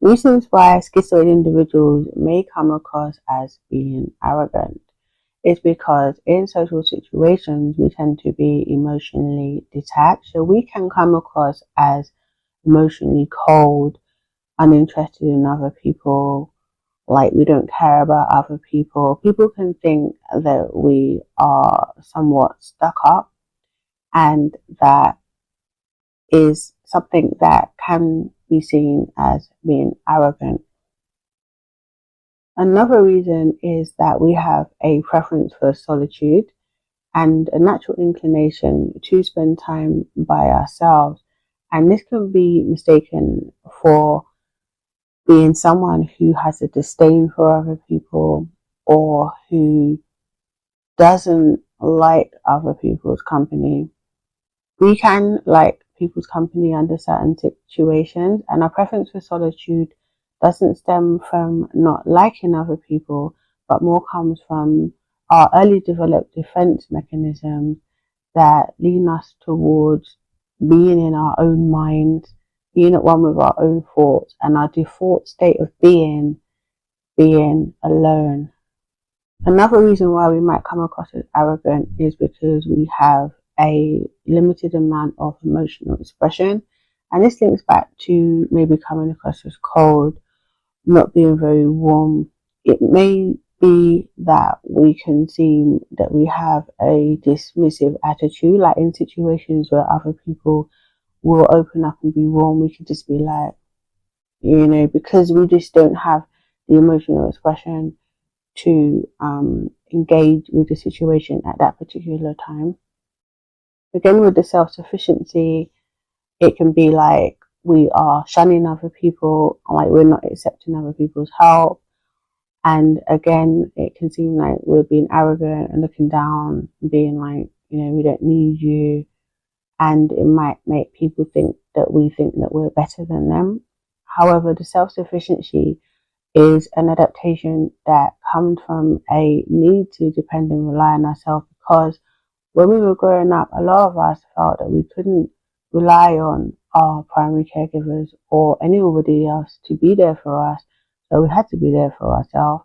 Reasons why schizoid individuals may come across as being arrogant is because in social situations we tend to be emotionally detached, so we can come across as emotionally cold, uninterested in other people, like we don't care about other people. People can think that we are somewhat stuck up, and that is something that can be seen as being arrogant. Another reason is that we have a preference for solitude and a natural inclination to spend time by ourselves, and this can be mistaken for being someone who has a disdain for other people or who doesn't like other people's company. We can like people's company under certain situations, and our preference for solitude doesn't stem from not liking other people, but more comes from our early developed defense mechanisms that lean us towards being in our own minds, being at one with our own thoughts, and our default state of being alone. Another reason why we might come across as arrogant is because we have a limited amount of emotional expression, and this links back to maybe coming across as cold, not being very warm. It may be that we can seem that we have a dismissive attitude, like in situations where other people will open up and be warm, we could just be like, because we just don't have the emotional expression to engage with the situation at that particular time. Again, with the self-sufficiency, it can be like we are shunning other people, like we're not accepting other people's help. And again, it can seem like we're being arrogant and looking down and being like, we don't need you. And it might make people think that we think that we're better than them. However, the self-sufficiency is an adaptation that comes from a need to depend and rely on ourselves, because when we were growing up, a lot of us felt that we couldn't rely on our primary caregivers or anybody else to be there for us, so we had to be there for ourselves.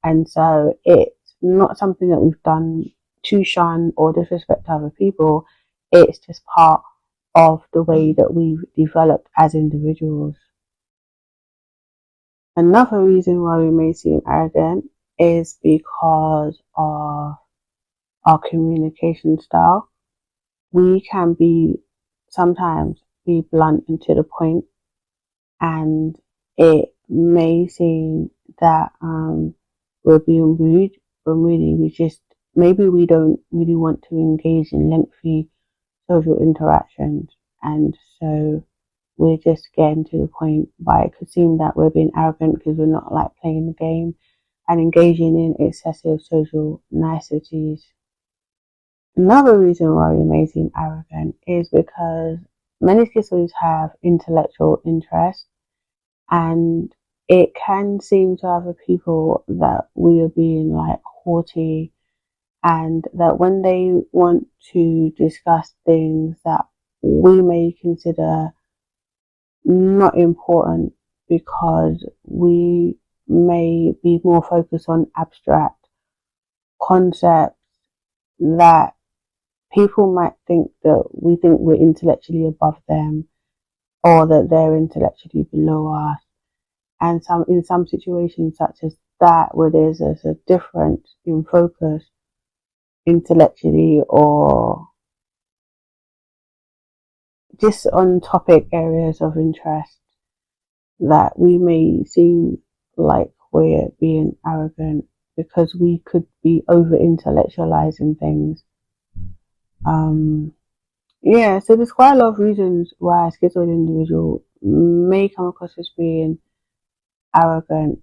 And so it's not something that we've done to shun or disrespect other people, it's just part of the way that we've developed as individuals. Another reason why we may seem arrogant is because of our communication style. We can sometimes be blunt and to the point, and it may seem that we're being rude, but really maybe we don't really want to engage in lengthy social interactions, and so we're just getting to the point. But it could seem that we're being arrogant because we're not like playing the game and engaging in excessive social niceties. Another reason why we may seem arrogant is because many schizoids have intellectual interest, and it can seem to other people that we are being like haughty, and that when they want to discuss things that we may consider not important because we may be more focused on abstract concepts, that people might think that we think we're intellectually above them or that they're intellectually below us. And in some situations such as that, where there's a difference in focus intellectually or just on topic areas of interest, that we may seem like we're being arrogant because we could be over intellectualizing things. So there's quite a lot of reasons why a schizoid individual may come across as being arrogant,